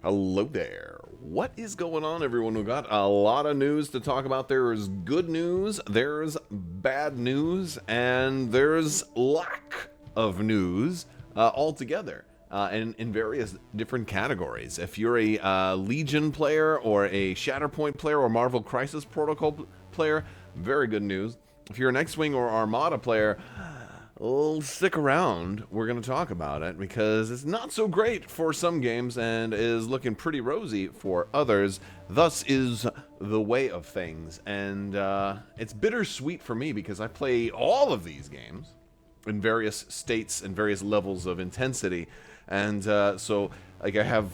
Hello there. What is going on, everyone? We've got a lot of news to talk about. There's good news, there's bad news, and there's lack of news altogether. And in various different categories. If you're a Legion player or a Shatterpoint player or Marvel Crisis Protocol player, very good news. If you're an X-Wing or Armada player, well, stick around. We're going to talk about it because it's not so great for some games and is looking pretty rosy for others. Thus is the way of things. And it's bittersweet for me because I play all of these games in various states and various levels of intensity. And so like I have,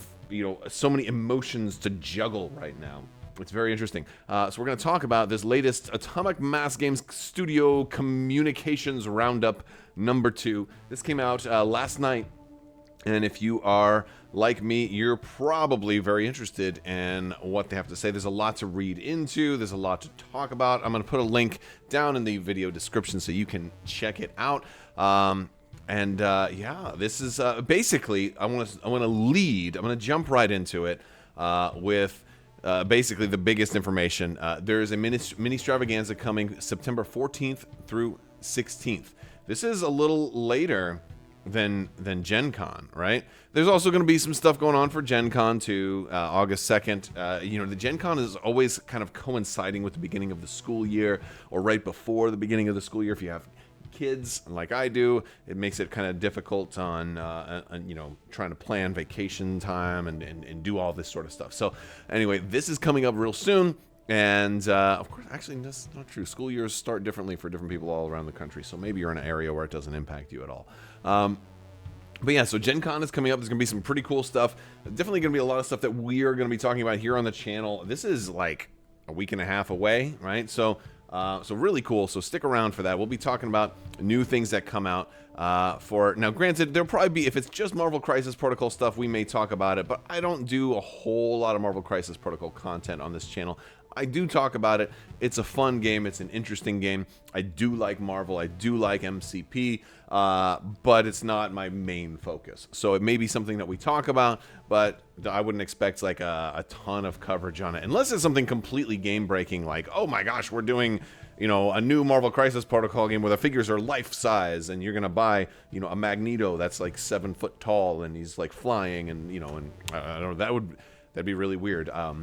so many emotions to juggle right now. It's very interesting. So we're going to talk about this latest Atomic Mass Games Studio Communications Roundup number 2. This came out last night, and if you are like me, you're probably very interested in what they have to say. There's a lot to read into. There's a lot to talk about. I'm going to put a link down in the video description so you can check it out. Yeah, this is basically, I want to jump right into it with basically the biggest information. There is a Ministravaganza coming September 14th through 16th. This is a little later than Gen Con, right? There's also going to be some stuff going on for Gen Con too, August 2nd. The Gen Con is always kind of coinciding with the beginning of the school year or right before the beginning of the school year. If you have kids like I do, it makes it kind of difficult on trying to plan vacation time and do all this sort of stuff. So anyway, this is coming up real soon, and of course, actually that's not true. School years start differently for different people all around the country, so maybe you're in an area where it doesn't impact you at all. But yeah, so Gen Con is coming up. There's going to be some pretty cool stuff. Definitely going to be a lot of stuff that we are going to be talking about here on the channel. This is like a week and a half away, right? So really cool. So stick around for that. We'll be talking about new things that come out now. Granted, there'll probably be, if it's just Marvel Crisis Protocol stuff, we may talk about it, but I don't do a whole lot of Marvel Crisis Protocol content on this channel. I do talk about it. It's a fun game. It's an interesting game. I do like Marvel. I do like MCP, but it's not my main focus. So it may be something that we talk about, but I wouldn't expect like a ton of coverage on it. Unless it's something completely game-breaking, like, oh my gosh, we're doing, a new Marvel Crisis Protocol game where the figures are life-size, and you're going to buy, a Magneto that's like 7 foot tall, and he's like flying, and, and I don't know, that'd be really weird. I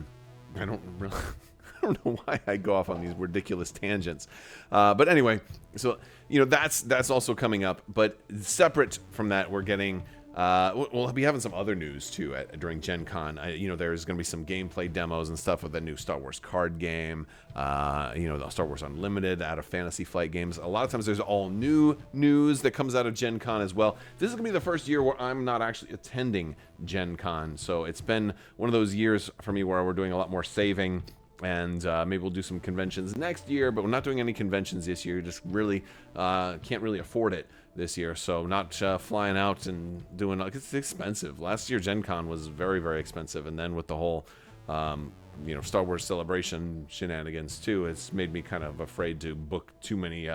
don't know why I go off on these ridiculous tangents. But anyway, so, that's also coming up. But separate from that, we're getting, we'll be having some other news, too, during Gen Con. There's going to be some gameplay demos and stuff with the new Star Wars card game, the Star Wars Unlimited out of Fantasy Flight games. A lot of times there's all new news that comes out of Gen Con as well. This is going to be the first year where I'm not actually attending Gen Con. So it's been one of those years for me where we're doing a lot more saving. And maybe we'll do some conventions next year, but we're not doing any conventions this year. Just really can't really afford it this year. So not flying out and doing, it's expensive. Last year, Gen Con was very, very expensive. And then with the whole, Star Wars Celebration shenanigans too, it's made me kind of afraid to book too many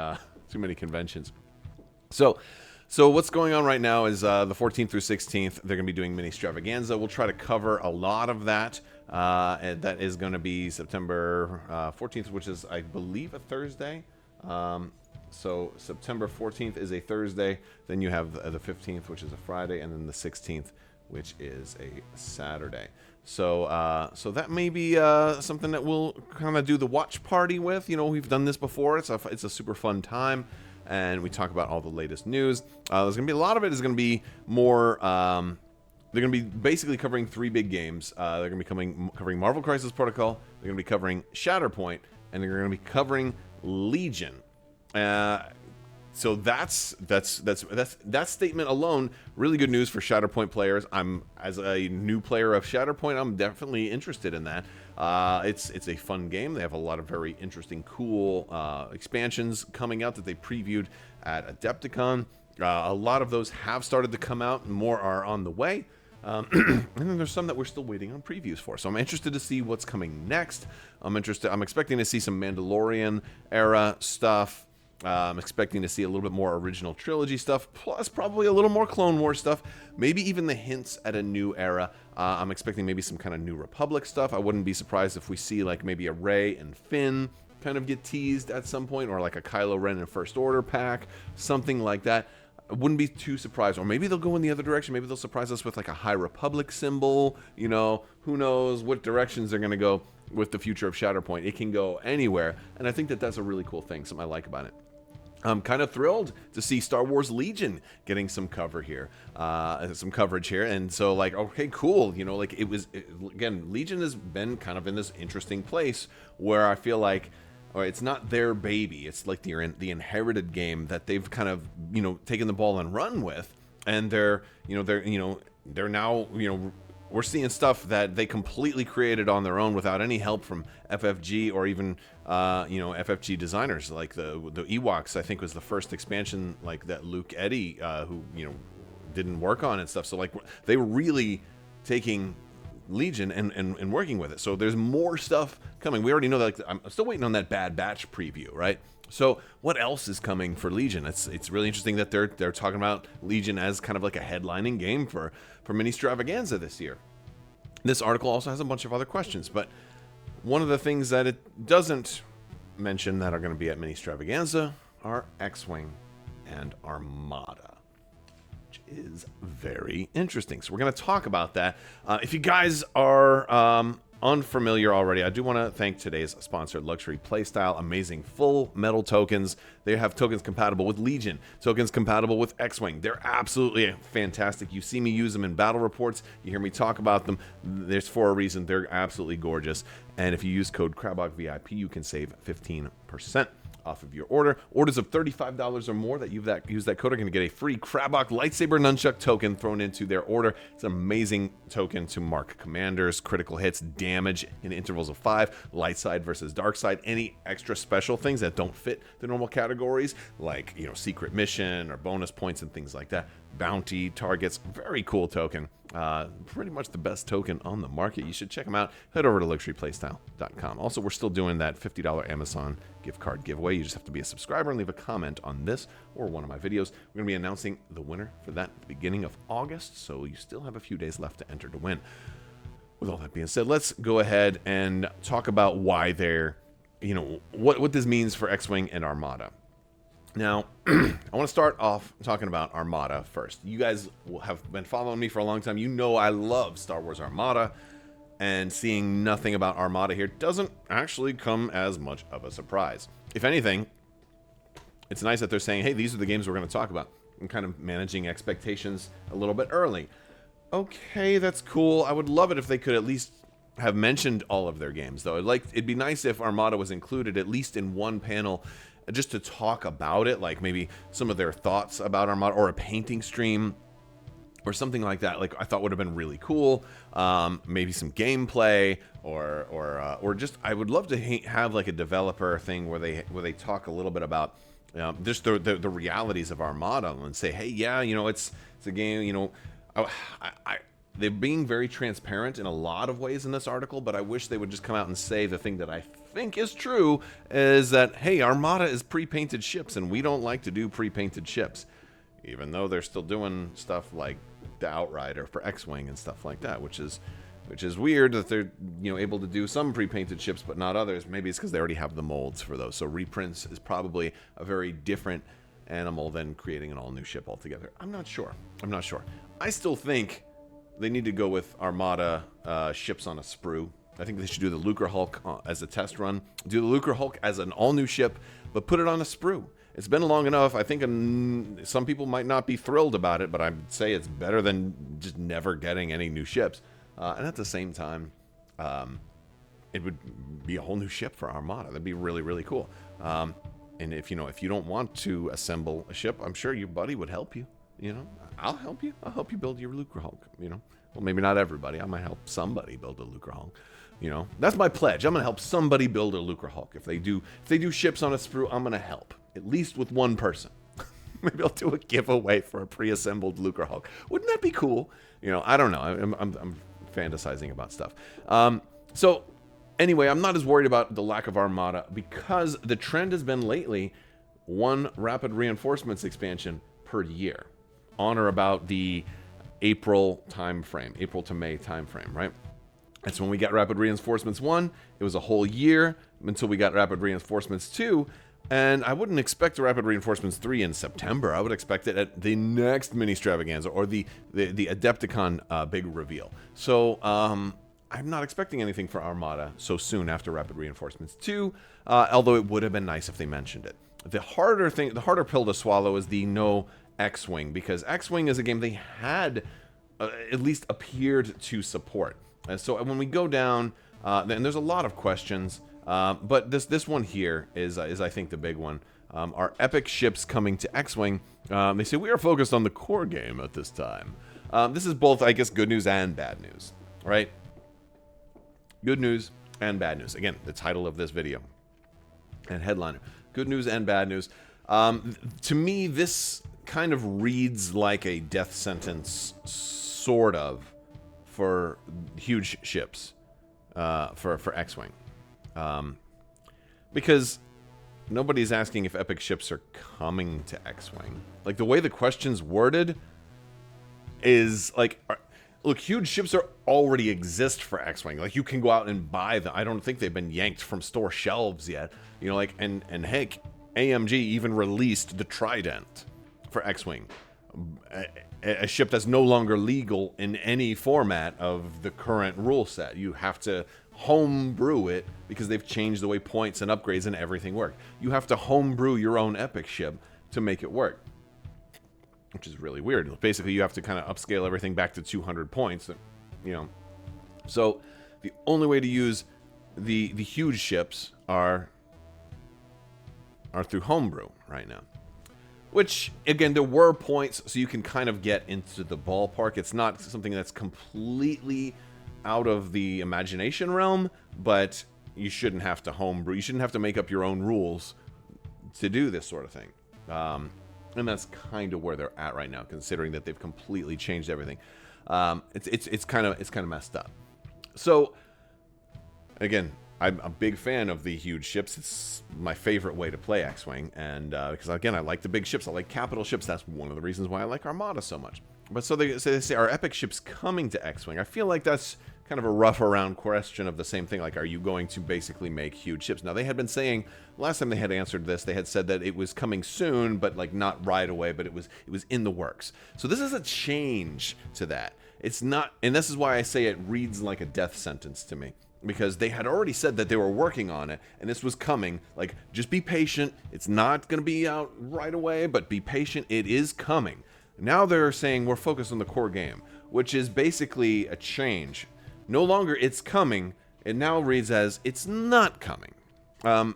conventions. So what's going on right now is the 14th through 16th, they're going to be doing Ministravaganza. We'll try to cover a lot of that. And that is going to be September 14th, which is, I believe, a Thursday. So September 14th is a Thursday. Then you have the 15th, which is a Friday, and then the 16th, which is a Saturday. So that may be something that we'll kind of do the watch party with. We've done this before. It's a super fun time. And we talk about all the latest news. There's going to be a lot of it is going to be more. They're going to be basically covering 3 big games. They're going to be covering Marvel Crisis Protocol. They're going to be covering Shatterpoint, and they're going to be covering Legion. So that's that statement alone, really good news for Shatterpoint players. As a new player of Shatterpoint, I'm definitely interested in that. It's a fun game. They have a lot of very interesting, cool expansions coming out that they previewed at Adepticon. A lot of those have started to come out, and more are on the way. And then there's some that we're still waiting on previews for. So I'm interested to see what's coming next. I'm expecting to see some Mandalorian era stuff. I'm expecting to see a little bit more original trilogy stuff, plus probably a little more Clone Wars stuff, maybe even the hints at a new era. I'm expecting maybe some kind of New Republic stuff. I wouldn't be surprised if we see like maybe a Rey and Finn kind of get teased at some point, or like a Kylo Ren and First Order pack, something like that. I wouldn't be too surprised. Or maybe they'll go in the other direction. Maybe they'll surprise us with like a High Republic symbol. You know, who knows what directions they're going to go with the future of Shatterpoint. It can go anywhere, and I think that that's a really cool thing, something I like about it. I'm kind of thrilled to see Star Wars Legion getting some coverage here, and so like, okay, cool, you know, like again, Legion has been kind of in this interesting place where I feel like, or it's not their baby, it's like the inherited game that they've kind of, you know, taken the ball and run with, and they're now, you know, we're seeing stuff that they completely created on their own without any help from FFG or even, FFG designers. Like the Ewoks, I think, was the first expansion like that Luke Eddy, who, you know, didn't work on and stuff. So like they were really taking Legion and working with it. So there's more stuff coming. We already know that. Like, I'm still waiting on that Bad Batch preview, right? So what else is coming for Legion? It's really interesting that they're talking about Legion as kind of like a headlining game for Ministravaganza this year. This article also has a bunch of other questions, but one of the things that it doesn't mention that are going to be at Ministravaganza are X-Wing and Armada, which is very interesting. So we're going to talk about that. If you guys are unfamiliar already, I do want to thank today's sponsor, Luxury Playstyle. Amazing full metal tokens. They have tokens compatible with Legion, tokens compatible with X-Wing. They're absolutely fantastic. You see me use them in battle reports. You hear me talk about them. There's for a reason. They're absolutely gorgeous. And if you use code Crabbok VIP, you can save 15% off of your order. Orders of $35 or more that use that code are going to get a free Crabbok lightsaber nunchuck token thrown into their order. It's an amazing token to mark commanders, critical hits, damage in intervals of 5, light side versus dark side, any extra special things that don't fit the normal categories, like, you know, secret mission or bonus points and things like that. Bounty targets, very cool token. Pretty much the best token on the market. You should check them out. Head over to luxuryplaystyle.com. Also, we're still doing that $50 Amazon gift card giveaway. You just have to be a subscriber and leave a comment on this or one of my videos. We're going to be announcing the winner for that at the beginning of August, so you still have a few days left to enter to win. With all that being said, let's go ahead and talk about why they're, you know, what this means for X-Wing and Armada. Now, I want to start off talking about Armada first. You guys have been following me for a long time. You know I love Star Wars Armada, and seeing nothing about Armada here doesn't actually come as much of a surprise. If anything, it's nice that they're saying, hey, these are the games we're going to talk about, and kind of managing expectations a little bit early. Okay, that's cool. I would love it if they could at least have mentioned all of their games, though. It'd be nice if Armada was included at least in one panel, just to talk about it, like maybe some of their thoughts about Armada, or a painting stream or something like that. Like, I thought would have been really cool. Maybe some gameplay, or just, I would love to have like a developer thing where they talk a little bit about just the realities of Armada, and say, hey, yeah, you know, it's a game, you know. They're being very transparent in a lot of ways in this article, but I wish they would just come out and say the thing that I think is true, is that, hey, Armada is pre-painted ships, and we don't like to do pre-painted ships, even though they're still doing stuff like the Outrider for X-Wing and stuff like that, which is weird that they're, you know, able to do some pre-painted ships but not others. Maybe it's because they already have the molds for those. So reprints is probably a very different animal than creating an all-new ship altogether. I'm not sure. I still think they need to go with Armada ships on a sprue. I think they should do the Lucre Hulk as a test run. Do the Lucre Hulk as an all-new ship, but put it on a sprue. It's been long enough. I think some people might not be thrilled about it, but I'd say it's better than just never getting any new ships. And at the same time, it would be a whole new ship for Armada. That'd be really, really cool. And if you don't want to assemble a ship, I'm sure your buddy would help you. You know, I'll help you. I'll help you build your Lucre Hulk. You know, well, maybe not everybody. I might help somebody build a Lucre Hulk. You know, that's my pledge. I'm gonna help somebody build a Lucre Hulk. If they do ships on a sprue, I'm gonna help at least with one person. Maybe I'll do a giveaway for a pre-assembled Lucre Hulk. Wouldn't that be cool? You know, I don't know. I'm fantasizing about stuff. So anyway, I'm not as worried about the lack of Armada, because the trend has been lately one rapid reinforcements expansion per year, on or about the April to May timeframe, right? That's when we got Rapid Reinforcements 1. It was a whole year until we got Rapid Reinforcements 2. And I wouldn't expect a Rapid Reinforcements 3 in September. I would expect it at the next Ministravaganza or the Adepticon big reveal. So I'm not expecting anything for Armada so soon after Rapid Reinforcements 2, although it would have been nice if they mentioned it. The harder pill to swallow is the no X-Wing, because X-Wing is a game they had at least appeared to support. And so when we go down, and there's a lot of questions, but this one here is I think the big one. Are epic ships coming to X-Wing? They say we are focused on the core game at this time. This is both, I guess, good news and bad news, right? Good news and bad news. Again, the title of this video and headliner. Good news and bad news. To me, this kind of reads like a death sentence, sort of, for huge ships, for X-Wing. Because nobody's asking if epic ships are coming to X-Wing. Like, the way the question's worded is like, look, huge ships already exist for X-Wing. Like, you can go out and buy them. I don't think they've been yanked from store shelves yet. You know, like, and heck, AMG even released the Trident for X-Wing. A ship that's no longer legal in any format of the current rule set. You have to homebrew it because they've changed the way points and upgrades and everything work. You have to homebrew your own epic ship to make it work, which is really weird. Basically, you have to kind of upscale everything back to 200 points, you know. So the only way to use the huge ships are through homebrew right now. Which, again, there were points, so you can kind of get into the ballpark. It's not something that's completely out of the imagination realm, but you shouldn't have to homebrew. You shouldn't have to make up your own rules to do this sort of thing. And that's kind of where they're at right now, considering that they've completely changed everything. It's kind of messed up. So, again, I'm a big fan of the huge ships. It's my favorite way to play X-Wing, and because, again, I like the big ships. I like capital ships. That's one of the reasons why I like Armada so much. But so they say, are epic ships coming to X-Wing? I feel like that's kind of a rough around question of the same thing. Like, are you going to basically make huge ships? Now, they had been saying, last time they had answered this, they had said that it was coming soon, but like not right away, but it was in the works. So this is a change to that. It's not, and this is why I say it reads like a death sentence to me. Because they had already said that they were working on it, and this was coming. Like, just be patient. It's not going to be out right away, but be patient. It is coming. Now they're saying we're focused on the core game, which is basically a change. No longer it's coming. It now reads as it's not coming. Now,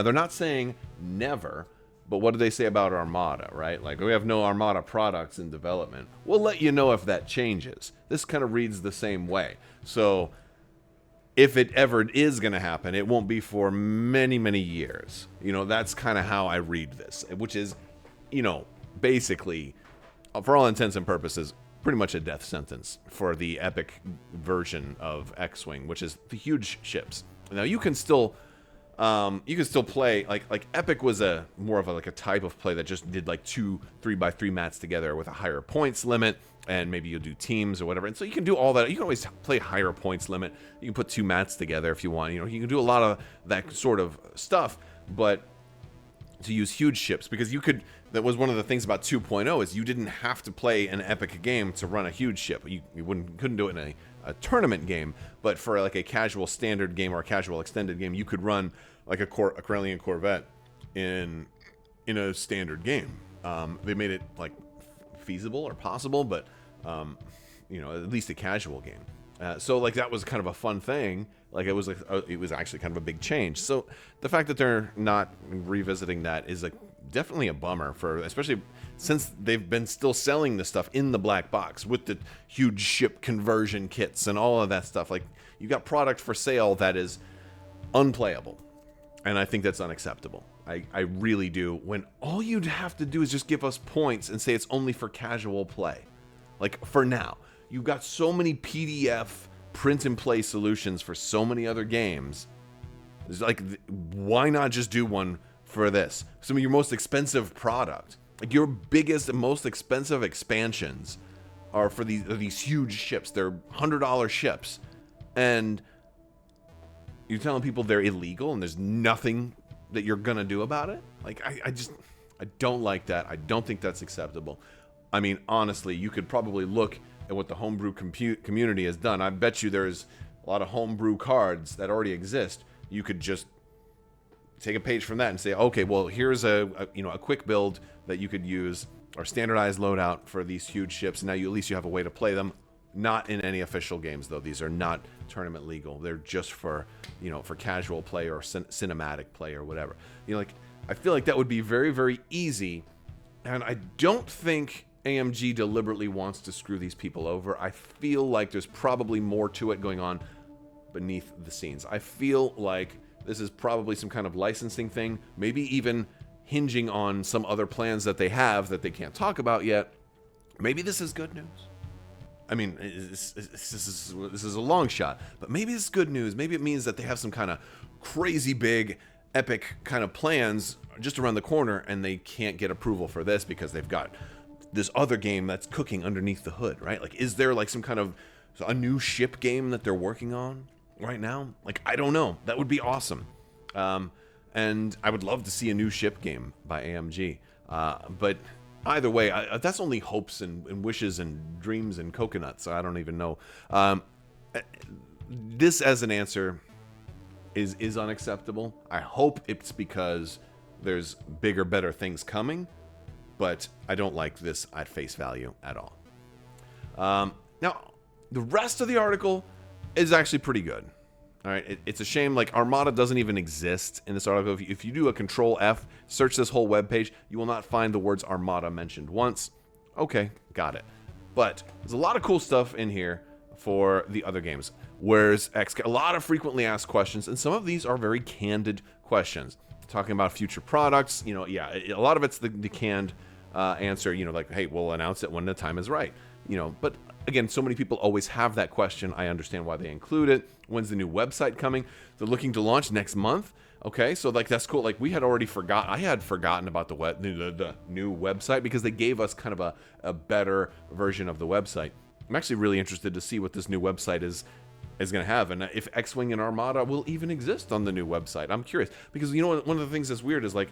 they're not saying never, but what do they say about Armada, right? Like, we have no Armada products in development. We'll let you know if that changes. This kind of reads the same way. So if it ever is going to happen, it won't be for many, many years. You know, that's kind of how I read this, which is, you know, basically, for all intents and purposes, pretty much a death sentence for the epic version of X-Wing, which is the huge ships. Now, you can still play, like epic was more of a type of play that just did like 2 3x3 mats together with a higher points limit, and maybe you'll do teams or whatever. And so you can do all that. You can always play higher points limit. You can put 2 mats together if you want. You know, you can do a lot of that sort of stuff, but to use huge ships, because that was one of the things about 2.0 is you didn't have to play an epic game to run a huge ship. You couldn't do it in a tournament game, but for like a casual standard game or a casual extended game, you could run like a Corellian Corvette in a standard game. They made it like feasible or possible, but you know, at least a casual game. So like that was kind of a fun thing. Like it was actually kind of a big change. So the fact that they're not revisiting that is definitely a bummer, especially since they've been still selling this stuff in the black box with the huge ship conversion kits and all of that stuff. Like, you got product for sale that is unplayable, and I think that's unacceptable. I really do. When all you'd have to do is just give us points and say it's only for casual play. Like, for now, you've got so many PDF print and play solutions for so many other games. It's like, why not just do one for this. Some of your most expensive product, like your biggest and most expensive expansions, are for these huge ships. They're $100 ships, and you're telling people they're illegal and there's nothing that you're gonna do about it. Like I don't like that. I don't think that's acceptable. I mean, honestly, you could probably look at what the homebrew community has done. I bet you there's a lot of homebrew cards that already exist. You could just take a page from that and say, okay, well, here's a quick build that you could use, or standardized loadout for these huge ships. And now at least you have a way to play them. Not in any official games, though. These are not tournament legal. They're just for, for casual play or cinematic play or whatever. I feel like that would be very, very easy. And I don't think AMG deliberately wants to screw these people over. I feel like there's probably more to it going on beneath the scenes. I feel like this is probably some kind of licensing thing, maybe even hinging on some other plans that they have that they can't talk about yet. Maybe this is good news. I mean, this is a long shot, but maybe it's good news. Maybe it means that they have some kind of crazy big, epic kind of plans just around the corner, and they can't get approval for this because they've got this other game that's cooking underneath the hood, right? Like, is there like some kind of a new ship game that they're working on right now? Like, I don't know. That would be awesome. And I would love to see a new ship game by AMG. But either way, that's only hopes and wishes and dreams and coconuts. I don't even know. This as an answer is unacceptable. I hope it's because there's bigger, better things coming, but I don't like this at face value at all. Now, the rest of the article is actually pretty good. All right, it's a shame, like, Armada doesn't even exist in this article. If you do a Control F, search this whole webpage, you will not find the words Armada mentioned once. Okay, got it. But there's a lot of cool stuff in here for the other games. Where's X? A lot of frequently asked questions, and some of these are very candid questions. Talking about future products, yeah, a lot of it's the canned answer, like, hey, we'll announce it when the time is right. But again, so many people always have that question. I understand why they include it. When's the new website coming? They're looking to launch next month. Okay, so like that's cool. Like we had already I had forgotten about the new website because they gave us kind of a better version of the website. I'm actually really interested to see what this new website is going to have, and if X-Wing and Armada will even exist on the new website. I'm curious because one of the things that's weird is like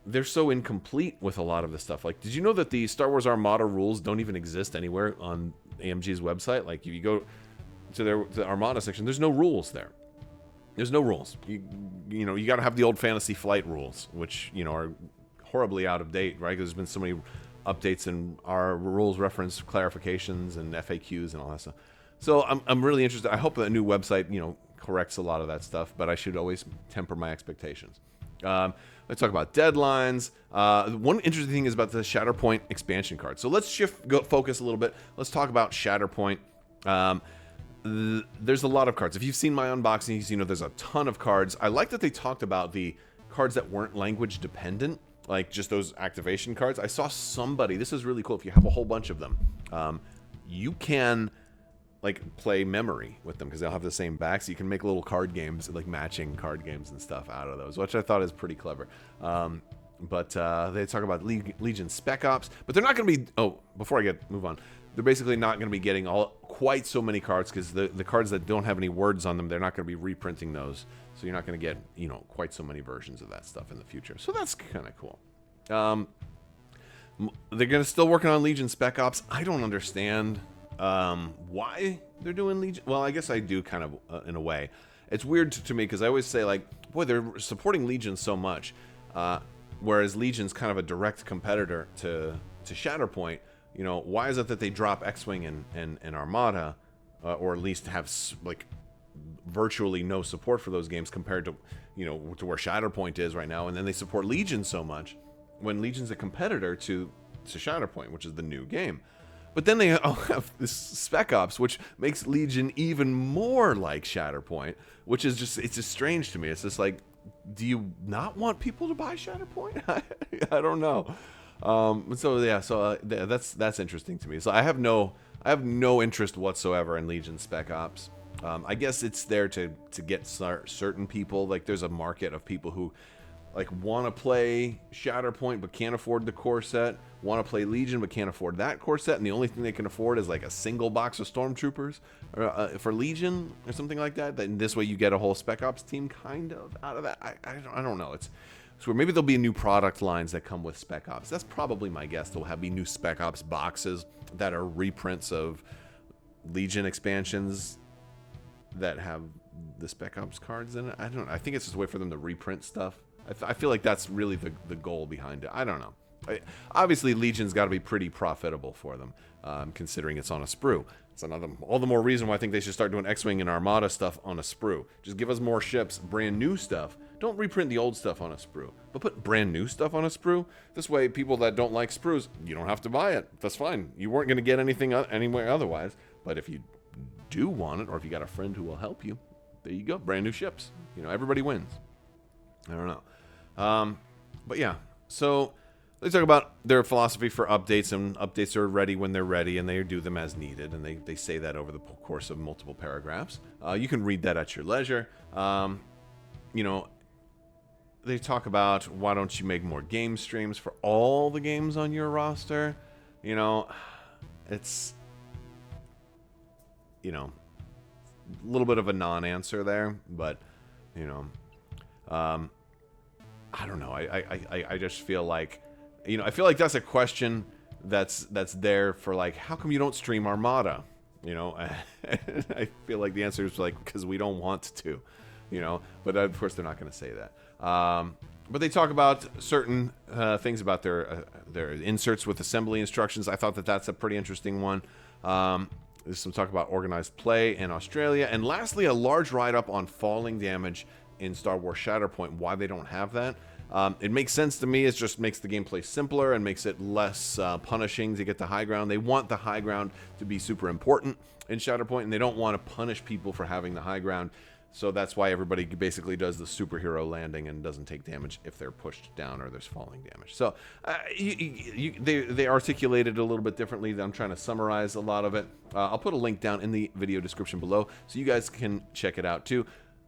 they're so incomplete with a lot of this stuff. Like, did you know that the Star Wars Armada rules don't even exist anywhere on AMG's website? Like, if you go to the Armada section, there's no rules there. There's no rules. You got to have the old Fantasy Flight rules, which are horribly out of date, right? Because there's been so many updates and our rules reference clarifications and FAQs and all that stuff. So I'm really interested. I hope that new website corrects a lot of that stuff, but I should always temper my expectations. Let's talk about deadlines. One interesting thing is about the Shatterpoint expansion card. So let's focus a little bit. Let's talk about Shatterpoint. There's a lot of cards. If you've seen my unboxings, there's a ton of cards. I like that they talked about the cards that weren't language dependent, like just those activation cards. I saw somebody, this is really cool, if you have a whole bunch of them, you can like play memory with them because they'll have the same back, so you can make little card games, like matching card games and stuff out of those, which I thought is pretty clever. But they talk about Legion Spec Ops, but they're not going to be. Oh, before I move on, they're basically not going to be getting quite so many cards because the cards that don't have any words on them, they're not going to be reprinting those, so you're not going to get quite so many versions of that stuff in the future. So that's kind of cool. They're going to still working on Legion Spec Ops. I don't understand why they're doing Legion. Well, I guess I do kind of in a way. It's weird to me because I always say like, boy, they're supporting Legion so much, whereas Legion's kind of a direct competitor to Shatterpoint. Why is it that they drop X-Wing and Armada, or at least have like virtually no support for those games compared to to where Shatterpoint is right now, and then they support Legion so much when Legion's a competitor to Shatterpoint, which is the new game. But then they have this Spec Ops, which makes Legion even more like Shatterpoint, which is it's just strange to me. It's just like, do you not want people to buy Shatterpoint? I don't know. That's interesting to me. So I have no interest whatsoever in Legion Spec Ops. I guess it's there to get certain people. Like there's a market of people who like want to play Shatterpoint but can't afford the core set, want to play Legion but can't afford that core set, and the only thing they can afford is like a single box of Stormtroopers for Legion or something like that. Then this way you get a whole Spec Ops team kind of out of that. I don't know. It's where maybe there'll be new product lines that come with Spec Ops. That's probably my guess. There'll be new Spec Ops boxes that are reprints of Legion expansions that have the Spec Ops cards in it. I don't know. I think it's just a way for them to reprint stuff. I feel like that's really the goal behind it. I don't know. Obviously, Legion's got to be pretty profitable for them, considering it's on a sprue. It's all the more reason why I think they should start doing X-Wing and Armada stuff on a sprue. Just give us more ships, brand new stuff. Don't reprint the old stuff on a sprue, but put brand new stuff on a sprue. This way, people that don't like sprues, you don't have to buy it. That's fine. You weren't going to get anything anywhere otherwise. But if you do want it, or if you got a friend who will help you, there you go. Brand new ships. Everybody wins. I don't know. But yeah, so they talk about their philosophy for updates, and updates are ready when they're ready, and they do them as needed, and they say that over the course of multiple paragraphs. You can read that at your leisure. They talk about, why don't you make more game streams for all the games on your roster? It's a little bit of a non-answer there, but I don't know. I just feel like, I feel like that's a question that's there for, like, how come you don't stream Armada? I feel like the answer is like, because we don't want to, but of course they're not going to say that. But they talk about certain things about their inserts with assembly instructions. I thought that's a pretty interesting one. There's some talk about organized play in Australia. And lastly, a large write-up on falling damage in Star Wars Shatterpoint, why they don't have that. It makes sense to me. It just makes the gameplay simpler and makes it less punishing to get the high ground. They want the high ground to be super important in Shatterpoint, and they don't want to punish people for having the high ground. So that's why everybody basically does the superhero landing and doesn't take damage if they're pushed down or there's falling damage. So they articulate it a little bit differently. I'm trying to summarize a lot of it. I'll put a link down in the video description below so you guys can check it out too.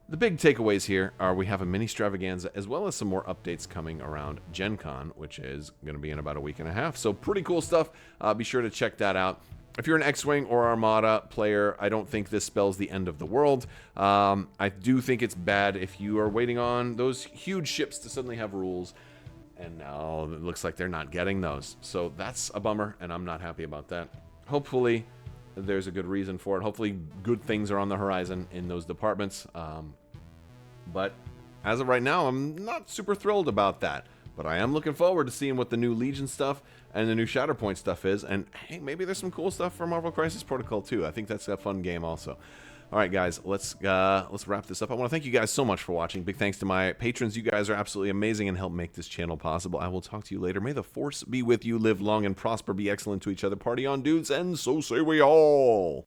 The big takeaways here are we have a Ministravaganza as well as some more updates coming around Gen Con, which is going to be in about a week and a half. So pretty cool stuff. Be sure to check that out. If you're an X-Wing or Armada player, I don't think this spells the end of the world. I do think it's bad if you are waiting on those huge ships to suddenly have rules, and now it looks like they're not getting those. So that's a bummer, and I'm not happy about that. Hopefully, there's a good reason for it. Hopefully, good things are on the horizon in those departments. But as of right now, I'm not super thrilled about that. But I am looking forward to seeing what the new Legion stuff and the new Shatterpoint stuff is. And hey, maybe there's some cool stuff for Marvel Crisis Protocol too. I think that's a fun game also. All right, guys, let's wrap this up. I want to thank you guys so much for watching. Big thanks to my patrons. You guys are absolutely amazing and help make this channel possible. I will talk to you later. May the Force be with you. Live long and prosper. Be excellent to each other. Party on, dudes, and so say we all.